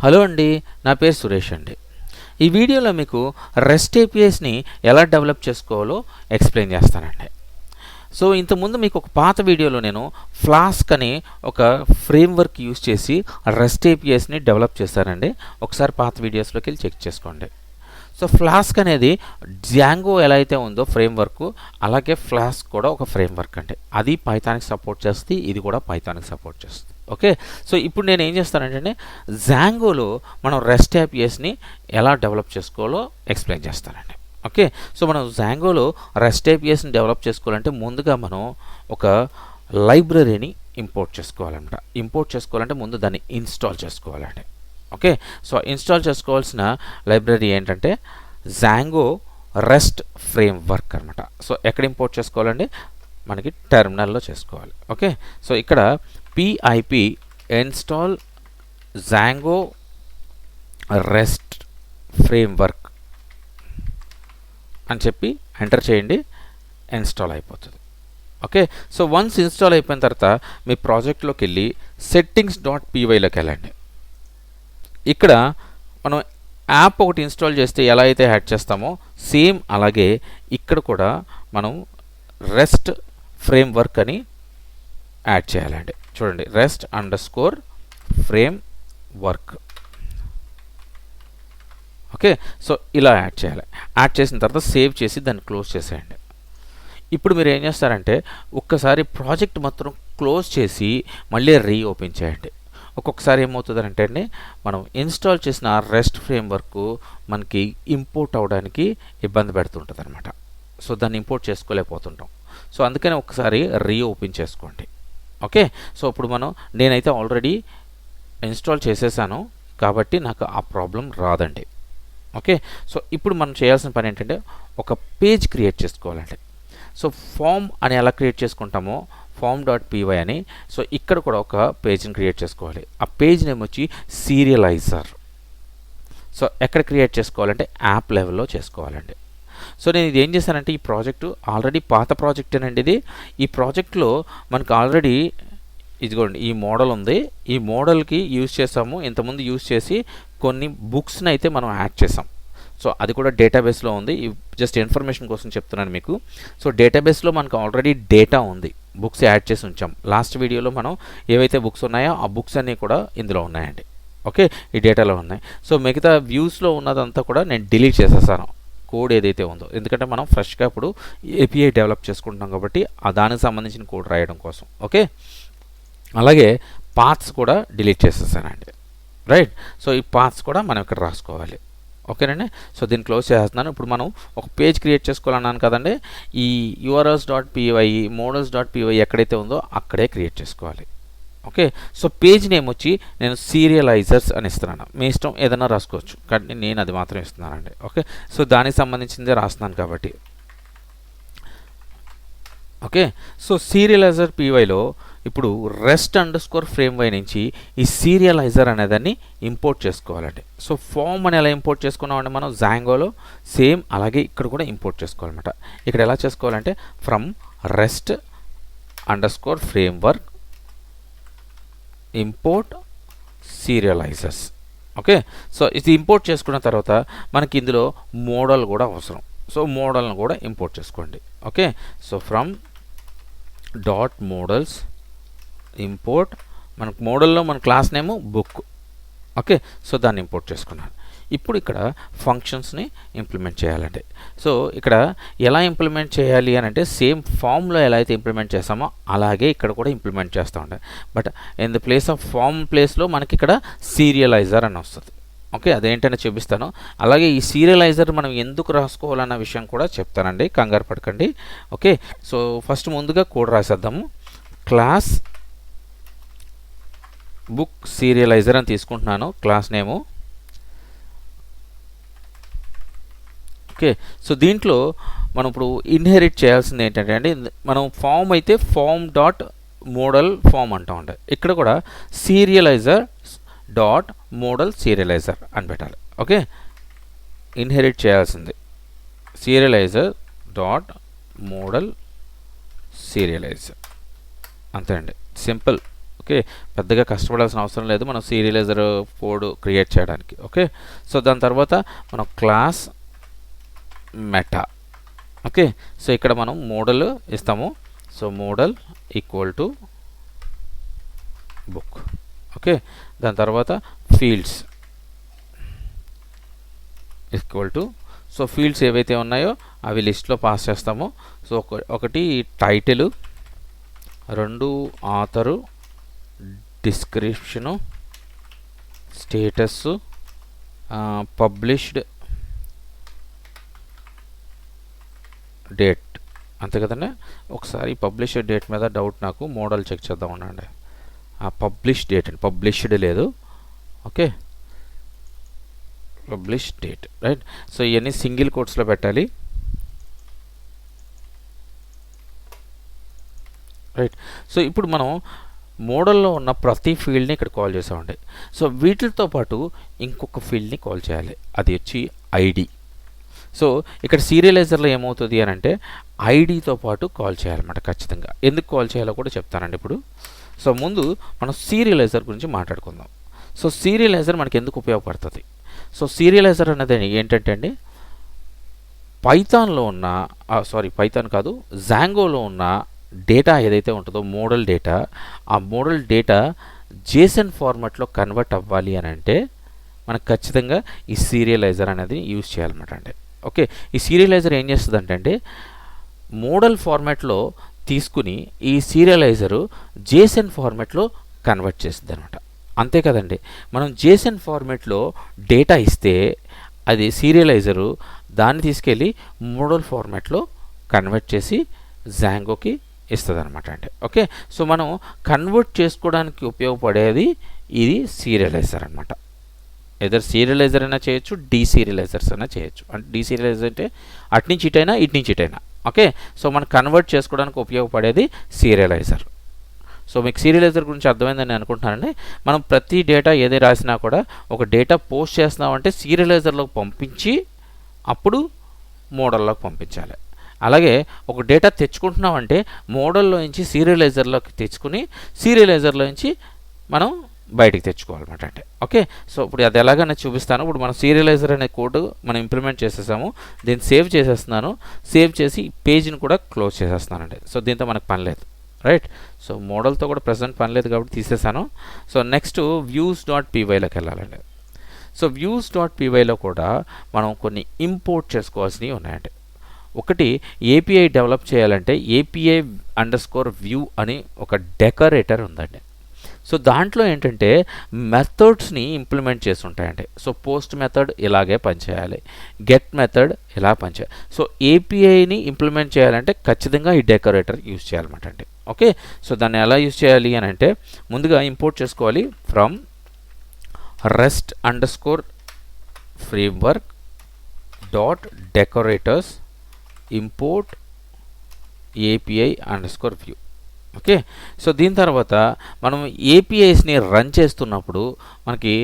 Hello అండి, నా పేరు సురేష్ అండి. ఈ వీడియోలో మీకు రెస్ట్ ఏపీఐస్ని ఎలా డెవలప్ చేసుకోవాలో ఎక్స్ప్లెయిన్ చేస్తానండి. సో ఇంతకుముందు మీకు ఒక పాత వీడియోలో నేను ఫ్లాస్క్ అని ఒక ఫ్రేమ్వర్క్ యూస్ చేసి రెస్ట్ ఏపీఐస్ని డెవలప్ చేశానండి. ఒకసారి పాత వీడియోస్లోకి వెళ్ళి చెక్ చేసుకోండి. సో ఫ్లాస్క్ అనేది జాంగో ఎలా అయితే ఉందో ఫ్రేమ్వర్క్, అలాగే ఫ్లాస్క్ కూడా ఒక ఫ్రేమ్వర్క్ అండి. అది పైథాన్కి సపోర్ట్ చేస్తుంది, ఇది కూడా పైథాన్కి సపోర్ట్ చేస్తుంది. ఓకే, సో ఇప్పుడు నేను ఏం చేస్తానంటే జాంగోలో మనం రెస్ట్ ఏపీఐస్ని ఎలా డెవలప్ చేసుకోవాలో ఎక్స్ప్లెయిన్ చేస్తానండి. ఓకే, సో మనం జాంగోలో రెస్ట్ ఏపీఐస్ని డెవలప్ చేసుకోవాలంటే ముందుగా మనం ఒక లైబ్రరీని ఇంపోర్ట్ చేసుకోవాలన్నమాట. ఇంపోర్ట్ చేసుకోవాలంటే ముందు దాన్ని ఇన్స్టాల్ చేసుకోవాలండి. ఓకే, సో ఇన్స్టాల్ చేసుకోవాల్సిన లైబ్రరీ ఏంటంటే జాంగో రెస్ట్ ఫ్రేమ్వర్క్ అనమాట. సో ఎక్కడ ఇంపోర్ట్ చేసుకోవాలండి? మనకి టెర్మినల్లో చేసుకోవాలి. ఓకే, సో ఇక్కడ pip install Django rest framework అని చెప్పి ఎంటర్ చేయండి, ఇన్స్టాల్ అయిపోతుంది. ఓకే, సో వన్స్ ఇన్స్టాల్ అయిపోయిన తర్వాత మీ ప్రాజెక్ట్లోకి వెళ్ళి settings.pyలోకి వెళ్ళండి. ఇక్కడ మనం యాప్ ఒకటి ఇన్స్టాల్ చేస్తే ఎలా అయితే యాడ్ చేస్తామో సేమ్ అలాగే ఇక్కడ కూడా మనం రెస్ట్ ఫ్రేమ్వర్క్ అని యాడ్ చేయాలండి. చూడండి, rest underscore frame work. Okay, so ఇలా యాడ్ చేయాలి. యాడ్ చేసిన తర్వాత సేవ్ చేసి దాన్ని క్లోజ్ చేసేయండి. ఇప్పుడు మీరు ఏం చేస్తారంటే ఒక్కసారి ప్రాజెక్ట్ మొత్తం క్లోజ్ చేసి మళ్ళీ రీఓపెన్ చేయండి. ఒక్కొక్కసారి ఏమవుతుందంటే అండి మనం ఇన్స్టాల్ చేసిన రెస్ట్ ఫ్రేమ్వర్క్ మనకి ఇంపోర్ట్ అవ్వడానికి ఇబ్బంది పెడుతుంటుంది అనమాట. సో దాన్ని ఇంపోర్ట్ చేసుకోలేకపోతుంటాం. సో అందుకని ఒకసారి రీఓపెన్ చేసుకోండి. ఓకే, సో ఇప్పుడు నేనైతే ఆల్రెడీ ఇన్స్టాల్ చేసేసాను కాబట్టి నాకు ఆ ప్రాబ్లం రాదండి. ఓకే, సో ఇప్పుడు మనం చేయాల్సిన పని ఏంటంటే ఒక పేజ్ క్రియేట్ చేసుకోవాలండి. సో ఫామ్ అని ఎలా క్రియేట్ చేసుకుంటామో form.py అని, సో ఇక్కడ కూడా ఒక పేజ్ని క్రియేట్ చేసుకోవాలి. ఆ పేజ్ నేమ్ వచ్చి సీరియలైజర్. సో ఎక్కడ క్రియేట్ చేసుకోవాలంటే యాప్ లెవెల్లో చేసుకోవాలండి. సో నేను ఇది ఏం చేశానంటే ఈ ప్రాజెక్టు ఆల్రెడీ పాత ప్రాజెక్టేనండి ఇది. ఈ ప్రాజెక్ట్లో మనకు ఆల్రెడీ ఇదిగోండి ఈ మోడల్ ఉంది. ఈ మోడల్కి యూజ్ చేసాము, ఇంతకుముందు యూజ్ చేసి కొన్ని బుక్స్ని అయితే మనం యాడ్ చేసాం. సో అది కూడా డేటాబేస్లో ఉంది. జస్ట్ ఇన్ఫర్మేషన్ కోసం చెప్తున్నాను మీకు. సో డేటాబేస్లో మనకు ఆల్రెడీ డేటా ఉంది, బుక్స్ యాడ్ చేసి ఉంచాం. లాస్ట్ వీడియోలో మనం ఏవైతే బుక్స్ ఉన్నాయో ఆ బుక్స్ అన్నీ కూడా ఇందులో ఉన్నాయండి. ఓకే, ఈ డేటాలో ఉన్నాయి. సో మిగతా వ్యూస్లో ఉన్నదంతా కూడా నేను డిలీట్ చేసేసాను, కోడ్ ఏదైతే ఉందో. ఎందుకంటే మనం ఫ్రెష్గా ఇప్పుడు ఏపీఐ డెవలప్ చేసుకుంటున్నాం కాబట్టి దానికి సంబంధించిన కోడ్ రాయడం కోసం. ఓకే, అలాగే పాత్స్ కూడా డిలీట్ చేసేసానండి. రైట్, సో ఈ పాత్స్ కూడా మనం ఇక్కడ రాసుకోవాలి. ఓకేనండి, సో దీన్ని క్లోజ్ చేస్తున్నాను. ఇప్పుడు మనం ఒక పేజ్ క్రియేట్ చేసుకోవాలన్నాను కదండి. ఈ urls.py models.py ఎక్కడైతే ఉందో అక్కడే క్రియేట్ చేసుకోవాలి. ఓకే, సో పేజ్ నేమ్ వచ్చి నేను సీరియలైజర్స్ అని ఇస్తున్నాను. మీ ఇష్టం ఏదైనా రాసుకోవచ్చు, కానీ నేను అది మాత్రం ఇస్తున్నానండి. ఓకే, సో దానికి సంబంధించిందే రాస్తున్నాను కాబట్టి. ఓకే, సో సీరియలైజర్ పీవైలో ఇప్పుడు రెస్ట్ అండర్స్కోర్ ఫ్రేమ్వై నుంచి ఈ సీరియలైజర్ అనేదాన్ని ఇంపోర్ట్ చేసుకోవాలండి. సో ఫామ్ అని ఎలా ఇంపోర్ట్ చేసుకున్నామంటే మనం జాంగోలో సేమ్ అలాగే ఇక్కడ కూడా ఇంపోర్ట్ చేసుకోవాలన్నమాట. ఇక్కడ ఎలా చేసుకోవాలంటే from rest underscore framework import serializers. Okay, so ఇది ఇంపోర్ట్ చేసుకున్న తర్వాత మనకి ఇందులో మోడల్ కూడా అవసరం. సో మోడల్ని కూడా ఇంపోర్ట్ చేసుకోండి. Okay, so from dot models import, మనకు మోడల్లో మన class name book. Okay, so దాన్ని ఇంపోర్ట్ చేసుకున్నాను. ఇప్పుడు ఇక్కడ ఫంక్షన్స్ని ఇంప్లిమెంట్ చేయాలండి. సో ఇక్కడ ఎలా ఇంప్లిమెంట్ చేయాలి అని అంటే సేమ్ ఫామ్లో ఎలా అయితే ఇంప్లిమెంట్ చేస్తామో అలాగే ఇక్కడ కూడా ఇంప్లిమెంట్ చేస్తూ ఉంటాయి. But in the place of farm ప్లేస్లో మనకి ఇక్కడ సీరియలైజర్ అని వస్తుంది. ఓకే, అదేంటనే చూపిస్తాను. అలాగే ఈ సీరియలైజర్ మనం ఎందుకు రాసుకోవాలన్న విషయం కూడా చెప్తానండి, కంగారు పడకండి. ఓకే, సో ఫస్ట్ ముందుగా కోడ్ రాసేద్దాము. క్లాస్ బుక్ సీరియలైజర్ అని తీసుకుంటున్నాను క్లాస్ నేము. ఓకే, సో దీంట్లో మనం ఇప్పుడు ఇన్హెరిట్ చేయాల్సింది ఏంటంటే అండి, మనం ఫామ్ అయితే ఫామ్ డాట్ మోడల్ ఫామ్ అంటూ ఉంటాయి. ఇక్కడ కూడా సీరియలైజర్ డాట్ మోడల్ సీరియలైజర్ అని పెట్టాలి. ఓకే, ఇన్హెరిట్ చేయాల్సింది సీరియలైజర్ డాట్ మోడల్ సీరియలైజర్, అంతే అండి, సింపుల్. ఓకే, పెద్దగా కష్టపడాల్సిన అవసరం లేదు మనం సీరియలైజర్ కోడ్ క్రియేట్ చేయడానికి. ఓకే, సో దాని తర్వాత మనం క్లాస్ మెటా. ఓకే, సో ఇక్కడ మనం మోడల్ ఇస్తాము. So model equal to book. Okay, దాని తర్వాత fields equal to, so fields ఏవైతే ఉన్నాయో అవి లిస్ట్లో పాస్ చేస్తాము. సో ఒకటి title, 2 author, description, status, published date. అంతే కదండి. ఒకసారి పబ్లిష్డ్ డేట్ మీద డౌట్ నాకు, మోడల్ చెక్ చేద్దాం ఉండండి. పబ్లిష్ డేట్ అండి, పబ్లిష్డ్ లేదు. Okay, publish date, right. So ఇవన్నీ సింగిల్ కోట్స్లో పెట్టాలి, రైట్. సో ఇప్పుడు మనం మోడల్లో ఉన్న ప్రతి ఫీల్డ్ని ఇక్కడ కాల్ చేసామండి. సో వీటితో పాటు ఇంకొక ఫీల్డ్ని కాల్ చేయాలి, అది వచ్చి ఐడి. సో ఇక్కడ సీరియలైజర్లో ఏమవుతుంది అని అంటే ఐడితో పాటు కాల్ చేయాలన్నమాట ఖచ్చితంగా. ఎందుకు కాల్ చేయాలో కూడా చెప్తానండి ఇప్పుడు. సో ముందు మనం సీరియలైజర్ గురించి మాట్లాడుకుందాం. సో సీరియలైజర్ మనకి ఎందుకు ఉపయోగపడుతుంది? సో సీరియలైజర్ అనేది ఏంటంటే అండి, పైథాన్లో ఉన్న పైథాన్ కాదు, జాంగోలో ఉన్న డేటా ఏదైతే ఉంటుందో మోడల్ డేటా, ఆ మోడల్ డేటా జేసన్ ఫార్మాట్లో కన్వర్ట్ అవ్వాలి అని అంటే మనకు ఖచ్చితంగా ఈ సీరియలైజర్ అనేది యూజ్ చేయాలన్నమాట అండి. ఓకే, ఈ సీరియలైజర్ ఏం చేస్తుంది అంటే మోడల్ ఫార్మాట్లో తీసుకుని ఈ సీరియలైజరు జేసన్ ఫార్మాట్లో కన్వర్ట్ చేస్తుంది అనమాట. అంతే కదండి, మనం జేసన్ ఫార్మాట్లో డేటా ఇస్తే అది సీరియలైజరు దాన్ని తీసుకెళ్ళి మోడల్ ఫార్మాట్లో కన్వర్ట్ చేసి జాంగోకి ఇస్తుంది అనమాట అండి. ఓకే, సో మనం కన్వర్ట్ చేసుకోవడానికి ఉపయోగపడేది ఇది సీరియలైజర్ అనమాట. ఎదర్ సీరియలైజర్ అయినా చేయొచ్చు, డీసీరియలైజర్స్ అయినా చేయొచ్చు. అంటే డీసీరియలైజర్ అంటే అట్నుంచి ఇటైనా ఇట్నుంచి ఇటైనా. ఓకే, సో మనం కన్వర్ట్ చేసుకోవడానికి ఉపయోగపడేది సీరియలైజర్. సో మీకు సీరియలైజర్ గురించి అర్థమైందని నేను అనుకుంటున్నానండి. మనం ప్రతి డేటా ఏదే రాసినా కూడా ఒక డేటా పోస్ట్ చేస్తున్నామంటే సీరియలైజర్లోకి పంపించి అప్పుడు మోడల్లోకి పంపించాలి. అలాగే ఒక డేటా తెచ్చుకుంటున్నామంటే మోడల్లో నుంచి సీరియలైజర్లోకి తెచ్చుకుని సీరియలైజర్లో నుంచి మనం బయటికి తెచ్చుకోవాలన్నమాట అండి. ఓకే, సో ఇప్పుడు అది ఎలాగైనా చూపిస్తాను. ఇప్పుడు మనం సీరియలైజర్ అనే కోడ్ మనం ఇంప్లిమెంట్ చేసేసాము, దీన్ని సేవ్ చేసేస్తున్నాను. సేవ్ చేసి పేజ్ని కూడా క్లోజ్ చేసేస్తున్నానండి. సో దీంతో మనకు పని లేదు, రైట్. సో మోడల్తో కూడా ప్రజెంట్ పని లేదు కాబట్టి తీసేసాను. సో నెక్స్ట్ views.pyలోకి వెళ్ళాలండి. సో views.pyలో కూడా మనం కొన్ని ఇంపోర్ట్ చేసుకోవాల్సినవి ఉన్నాయండి. ఒకటి ఏపీఐ డెవలప్ చేయాలంటే API_view అని ఒక డెకరేటర్ ఉందండి. సో దాంట్లో ఏంటంటే మెథడ్స్ని ఇంప్లిమెంట్ చేసి ఉంటాయండి. సో పోస్ట్ మెథడ్ ఇలాగే పనిచేయాలి, గెట్ మెథడ్ ఇలా పనిచేయాలి. సో ఏపీఐని ఇంప్లిమెంట్ చేయాలంటే ఖచ్చితంగా ఈ డెకరేటర్ యూజ్ చేయాలన్నమాట అండి. ఓకే, సో దాన్ని ఎలా యూజ్ చేయాలి అని అంటే ముందుగా ఇంపోర్ట్ చేసుకోవాలి from rest_framework.decorators import API_view. Okay, so దీని తర్వాత మనం ఏపీఐస్ని రన్ చేస్తున్నప్పుడు మనకి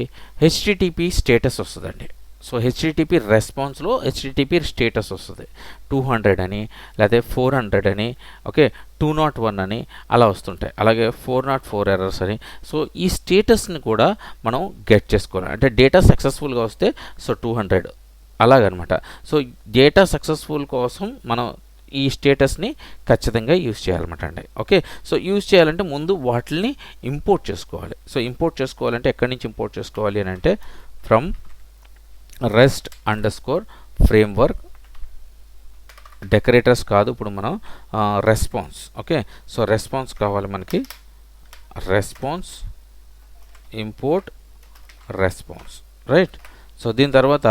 HTTP స్టేటస్ వస్తుందండి. సో HTTP రెస్పాన్స్లో HTTP స్టేటస్ వస్తుంది, 200 అని, లేకపోతే 400 అని, ఓకే 201 అని అలా వస్తుంటాయి. అలాగే 404 ఎర్రర్స్ అని. సో ఈ స్టేటస్ని కూడా మనం గెట్ చేసుకోవాలి. అంటే డేటా సక్సెస్ఫుల్గా వస్తే సో 200 అలాగనమాట. సో డేటా సక్సెస్ఫుల్ కోసం మనం ఈ స్టేటస్ని ఖచ్చితంగా యూజ్ చేయాలన్నమాట అండి. ఓకే, సో యూజ్ చేయాలంటే ముందు వాటిని ఇంపోర్ట్ చేసుకోవాలి. సో ఇంపోర్ట్ చేసుకోవాలంటే ఎక్కడి నుంచి ఇంపోర్ట్ చేసుకోవాలి అని అంటే ఫ్రమ్ rest_framework డెకరేటర్స్ కాదు, ఇప్పుడు మనం రెస్పాన్స్. ఓకే, సో రెస్పాన్స్ కావాలి మనకి, response import response, right. So దీని తర్వాత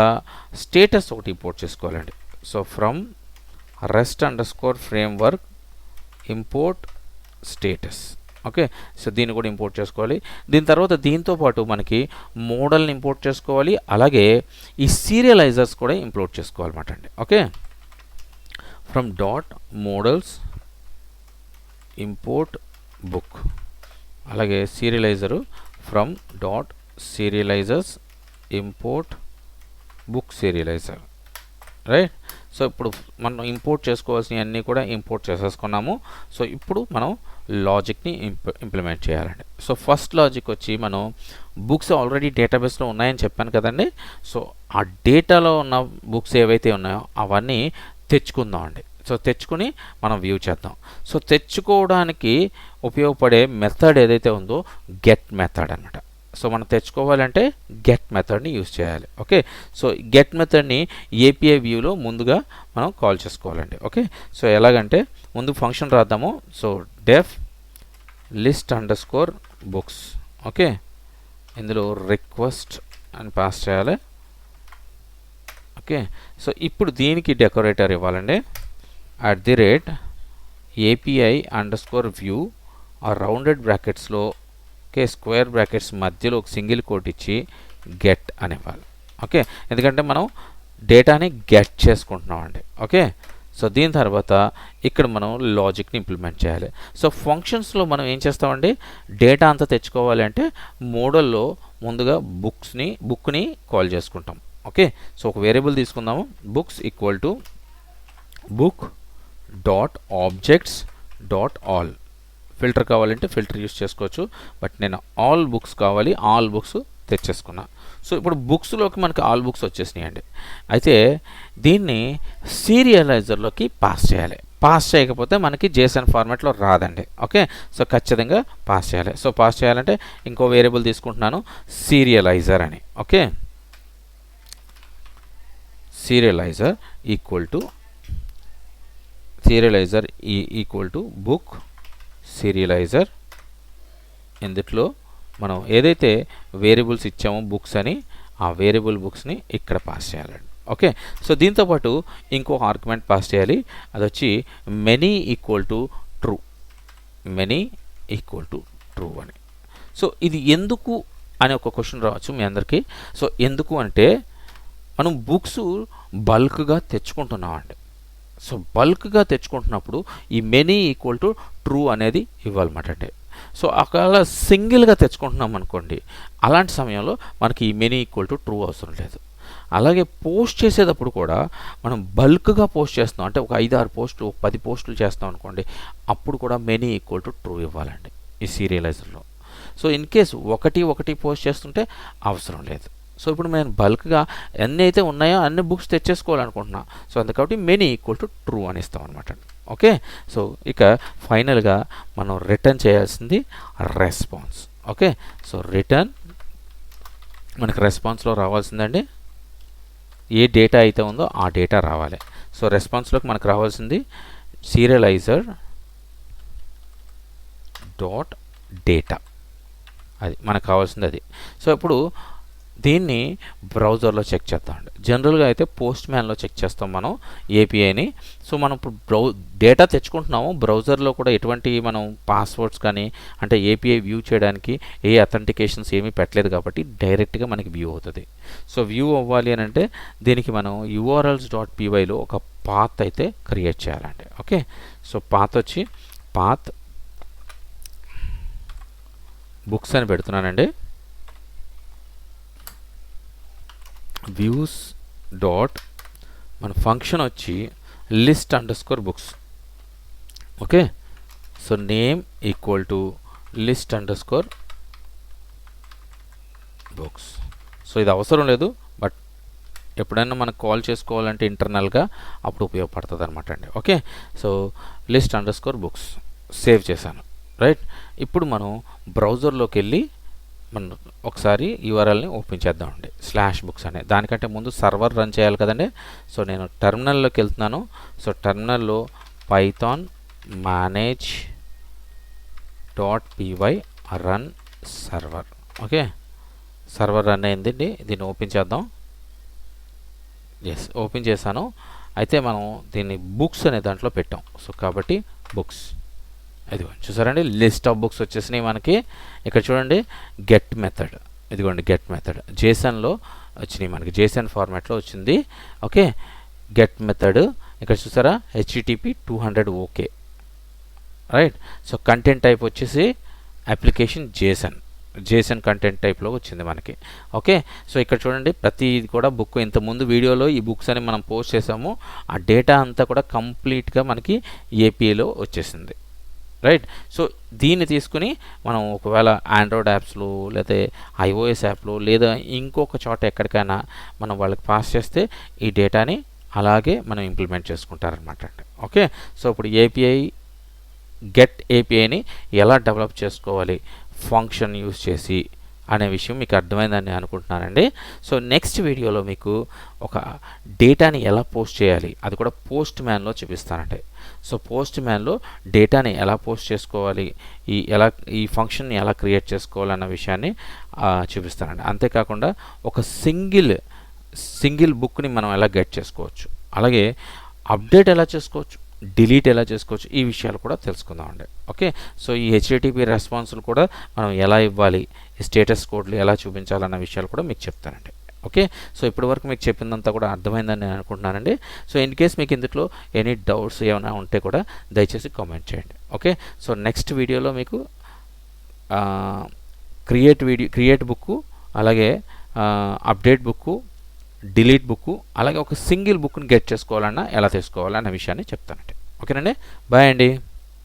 స్టేటస్ ఒకటి ఇంపోర్ట్ చేసుకోవాలండి. So from rest_framework import status. Okay, so దీన్ని కూడా ఇంపోర్ట్ చేసుకోవాలి. దీని తర్వాత దీంతో పాటు మనకి మోడల్ని ఇంపోర్ట్ చేసుకోవాలి, అలాగే ఈ సీరియలైజర్స్ కూడా ఇంపోర్ట్ చేసుకోవాలన్నమాట అండి. Okay, from .models import book, అలాగే serializer from .serializers import book serializer, right. So ఇప్పుడు మనం ఇంపోర్ట్ చేసుకోవాల్సినవన్నీ కూడా ఇంపోర్ట్ చేసేసుకున్నాము. సో ఇప్పుడు మనం లాజిక్ని ఇంప్లిమెంట్ చేయాలండి. సో ఫస్ట్ లాజిక్ వచ్చి మనం బుక్స్ ఆల్రెడీ డేటాబేస్లో ఉన్నాయని చెప్పాను కదండి. సో ఆ డేటాలో ఉన్న బుక్స్ ఏవైతే ఉన్నాయో అవన్నీ తెచ్చుకుందామండి. సో తెచ్చుకుని మనం వ్యూ చేద్దాం. సో తెచ్చుకోవడానికి ఉపయోగపడే మెథడ్ ఏదైతే ఉందో గెట్ మెథడ్ అనమాట. సో మనం తెచ్చుకోవాలంటే గెట్ మెథడ్ని యూజ్ చేయాలి. ఓకే, సో గెట్ మెథడ్ని ఏపీఐ వ్యూలో ముందుగా మనం కాల్ చేసుకోవాలండి. ఓకే, సో ఎలాగంటే ముందు ఫంక్షన్ రాద్దాము. So def list underscore books. Okay, ఇందులో రిక్వెస్ట్ అని పాస్ చేయాలి. ఓకే, సో ఇప్పుడు దీనికి డెకరేటర్ ఇవ్వాలండి. @API అండర్ వ్యూ ఆ రౌండెడ్ బ్రాకెట్స్లో ఓకే స్క్వేర్ బ్రాకెట్స్ మధ్యలో ఒక సింగిల్ కోట్ ఇచ్చి గెట్ అని ఇవ్వాలి. ఓకే, ఎందుకంటే మనం డేటాని గెట్ చేసుకుంటున్నామండి. ఓకే, సో దీని తర్వాత ఇక్కడ మనం లాజిక్ని ఇంప్లిమెంట్ చేయాలి. సో ఫంక్షన్స్లో మనం ఏం చేస్తామండి, డేటా అంతా తెచ్చుకోవాలి అంటే మోడల్లో ముందుగా బుక్ని కాల్ చేసుకుంటాం. ఓకే, సో ఒక వేరియబుల్ తీసుకుందాము. Books equal to book dot objects dot all. Filter కావాలంటే ఫిల్టర్ యూస్ చేసుకోవచ్చు, బట్ నేను ఆల్ బుక్స్ కావాలి, ఆల్ బుక్స్ తెచ్చేసుకున్నా. సో ఇప్పుడు బుక్స్లోకి మనకి ఆల్ బుక్స్ వచ్చేసినాయండి. అయితే దీన్ని సీరియలైజర్లోకి పాస్ చేయాలి. పాస్ చేయకపోతే మనకి జేసన్ ఫార్మాట్లో రాదండి. ఓకే, సో ఖచ్చితంగా పాస్ చేయాలి. సో పాస్ చేయాలంటే ఇంకో వేరియబుల్ తీసుకుంటున్నాను, సీరియలైజర్ అని. Okay, సీరియలైజర్ equal to book సీరియలైజర్. ఇందులో మనం ఏదైతే వేరియబుల్స్ ఇచ్చామో బుక్స్ అని, ఆ వేరియబుల్ బుక్స్ని ఇక్కడ పాస్ చేయాలండి. ఓకే, సో దీంతోపాటు ఇంకో ఆర్గ్యుమెంట్ పాస్ చేయాలి. అది వచ్చి మెనీ ఈక్వల్ టు ట్రూ అని. సో ఇది ఎందుకు అని ఒక క్వశ్చన్ రావచ్చు మీ అందరికీ. సో ఎందుకు అంటే మనం బుక్స్ బల్క్గా తెచ్చుకుంటున్నామండి. సో బల్క్గా తెచ్చుకుంటున్నప్పుడు ఈ మెనీ ఈక్వల్ టు ట్రూ అనేది ఇవ్వాలన్నమాట అండి. సో ఒకవేళ సింగిల్గా తెచ్చుకుంటున్నాం అనుకోండి, అలాంటి సమయంలో మనకి ఈ మెనీ ఈక్వల్ టు ట్రూ అవసరం లేదు. అలాగే పోస్ట్ చేసేటప్పుడు కూడా మనం బల్క్గా పోస్ట్ చేస్తున్నాం అంటే ఒక 5-6 పోస్టులు 10 పోస్టులు చేస్తాం అనుకోండి, అప్పుడు కూడా మెనీ ఈక్వల్ టు ట్రూ ఇవ్వాలండి ఈ సీరియలైజర్లో. సో ఇన్ కేస్ ఒకటి పోస్ట్ చేస్తుంటే అవసరం లేదు. సో ఇప్పుడు నేను బల్క్గా ఎన్ని అయితే ఉన్నాయో అన్ని బుక్స్ తెచ్చేసుకోవాలనుకుంటున్నా. సో అందుకని మెనీ ఈక్వల్ టు ట్రూ అని ఇస్తాం అనమాట. ఓకే, సో ఇక ఫైనల్గా మనం రిటర్న్ చేయాల్సింది రెస్పాన్స్. ఓకే, సో రిటర్న్ మనకి రెస్పాన్స్లో రావాల్సిందండి ఏ డేటా అయితే ఉందో ఆ డేటా రావాలి. సో రెస్పాన్స్లోకి మనకు రావాల్సింది సీరియలైజర్ డాట్ డేటా, అది మనకు కావాల్సింది అది. సో ఇప్పుడు దీన్ని బ్రౌజర్లో చెక్ చేస్తామండి. జనరల్గా అయితే పోస్ట్ మ్యాన్లో చెక్ చేస్తాం మనం ఏపీఐని. సో మనం ఇప్పుడు డేటా తెచ్చుకుంటున్నాము. బ్రౌజర్లో కూడా ఎటువంటి మనం పాస్వర్డ్స్ కానీ అంటే ఏపీఐ వ్యూ చేయడానికి ఏ అథెంటికేషన్స్ ఏమీ పెట్టలేదు కాబట్టి డైరెక్ట్గా మనకి వ్యూ అవుతుంది. సో వ్యూ అవ్వాలి అని అంటే దీనికి మనం urls.pyలో ఒక పాత్ అయితే క్రియేట్ చేయాలండి. ఓకే, సో పాత్ వచ్చి పాత్ బుక్స్ అని పెడుతున్నానండి. వ్యూస్ డాట్ మన ఫంక్షన్ వచ్చి list underscore books. Okay, so name equal to list underscore books. So ఇది అవసరం లేదు, బట్ ఎప్పుడైనా మనకు కాల్ చేసుకోవాలంటే ఇంటర్నల్గా అప్పుడు ఉపయోగపడుతుంది అనమాట అండి. Okay, so list underscore books save చేశాను. రైట్, ఇప్పుడు మనం బ్రౌజర్లోకి వెళ్ళి మనం ఒకసారి యూఆర్ఎల్ని ఓపెన్ చేద్దామండి. /books అనే దానికంటే ముందు సర్వర్ రన్ చేయాలి కదండి. సో నేను టెర్మినల్లోకి వెళ్తున్నాను. సో టెర్మినల్లో python manage.py run server. Okay, server run అయిందండి. దీన్ని ఓపెన్ చేద్దాం. ఎస్, ఓపెన్ చేశాను. అయితే మనం దీన్ని బుక్స్ అనే దాంట్లో పెట్టాం. సో కాబట్టి బుక్స్ ఇదిగోండి చూసారండి, లిస్ట్ ఆఫ్ బుక్స్ వచ్చేసినాయి మనకి. ఇక్కడ చూడండి గెట్ మెథడ్, ఇదిగోండి గెట్ మెథడ్ జేసన్లో వచ్చినాయి మనకి, జేసన్ ఫార్మాట్లో వచ్చింది. ఓకే, గెట్ మెథడ్ ఇక్కడ చూసారా HTTP 200 okay. Right, so content type వచ్చేసి అప్లికేషన్ జేసన్ కంటెంట్ టైప్లో వచ్చింది మనకి. ఓకే, సో ఇక్కడ చూడండి ప్రతి ఇది కూడా బుక్, ఇంతకుముందు వీడియోలో ఈ బుక్స్ అని మనం పోస్ట్ చేసాము, ఆ డేటా అంతా కూడా కంప్లీట్గా మనకి ఏపీలో వచ్చేసింది. రైట్. సో దీన్ని తీసుకుని మనం ఒకవేళ ఆండ్రాయిడ్ యాప్స్లో లేదా ఐఓఎస్ యాప్లో లేదా ఇంకొక చోట ఎక్కడికైనా మనం వాళ్ళకి పాస్ చేస్తే ఈ డేటాని అలాగే మనం ఇంప్లిమెంట్ చేసుకుంటారనమాట అండి. ఓకే. సో ఇప్పుడు గెట్ ఏపీఐని ఎలా డెవలప్ చేసుకోవాలి ఫంక్షన్ యూజ్ చేసి అనే విషయం మీకు అర్థమైందని అనుకుంటున్నానండి. సో నెక్స్ట్ వీడియోలో మీకు ఒక డేటాని ఎలా పోస్ట్ చేయాలి అది కూడా పోస్ట్ మ్యాన్లో చూపిస్తానండి. సో పోస్ట్ మ్యాన్లో డేటాని ఎలా పోస్ట్ చేసుకోవాలి, ఈ ఫంక్షన్ని ఎలా క్రియేట్ చేసుకోవాలన్న విషయాన్ని చూపిస్తానండి. అంతేకాకుండా ఒక సింగిల్ బుక్ని మనం ఎలా గెట్ చేసుకోవచ్చు, అలాగే అప్డేట్ ఎలా చేసుకోవచ్చు, డిలీట్ ఎలా చేసుకోవచ్చు, ఈ విషయాలు కూడా తెలుసుకుందామండి. ఓకే. సో ఈ హెచ్టిటిపి రెస్పాన్స్లు కూడా మనం ఎలా ఇవ్వాలి, ఈ స్టేటస్ కోడ్లు ఎలా చూపించాలన్న విషయాలు కూడా మీకు చెప్తానండి. ఓకే. సో ఇప్పటి వరకు మీకు చెప్పిందంతా కూడా అర్థమైందని నేను అనుకుంటున్నానండి. సో ఇన్ కేస్ మీకు ఇందులో ఎనీ డౌట్స్ ఏమైనా ఉంటే కూడా దయచేసి కామెంట్ చేయండి. ఓకే. సో నెక్స్ట్ వీడియోలో మీకు క్రియేట్ బుక్, అలాగే అప్డేట్ బుక్, డిలీట్ బుక్, అలాగే ఒక సింగిల్ బుక్ని గెట్ చేసుకోవాలన్నా ఎలా తీసుకోవాలన్న విషయాన్ని చెప్తానండి. ఓకేనండి. బాయ్ అండి.